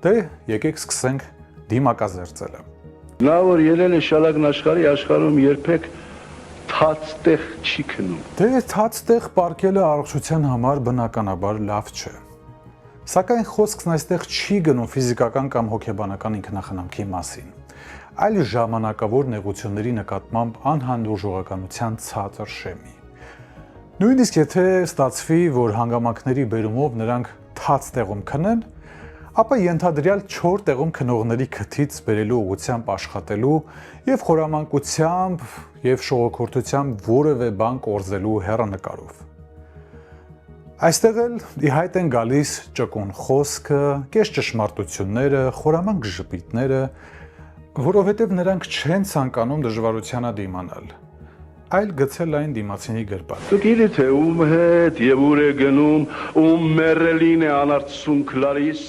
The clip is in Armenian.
Դե եկեք սկսենք դիմակազերծելը։ Նա որ ելել է շալակն աշխարհում երբեք թաց տեղ չի քնում։ Դե թաց տեղ պարկելը առողջության համար բնականաբար լավ չէ։ Սակայն խոսքն այստեղ չի գնում ֆիզիկական կամ հոգեբանական ինքնախնամքի մասին, այլ ժամանակավոր նեղությունների նկատմամբ անհանդուրժողականության ցածր շեմի։ Նույնիսկ եթե ստացվի, որ հանգամանքների բերումով նրանք թաց տեղում քնեն, ապա ենթադրյալ 4 տեղում քնողների քթից բերելու ուղղությամբ աշխատելու եւ խորամանկությամբ եւ շողոքորթությամբ որևէ բան կորզելու հեռանկարով։ Այստեղ էլ ի հայտ են գալիս ճկուն խոսքը, կես ճշմարտությունները, խորամանկ ժպիտները, որովհետեւ նրանք չեն ցանկանում դժվարությանը դիմանալ, այլ գցել այն դիմացինի գրպան։ Դու գիտի թե ում հետ եւ ուր է գնում, ում մեռելին է անարցունք լալիս։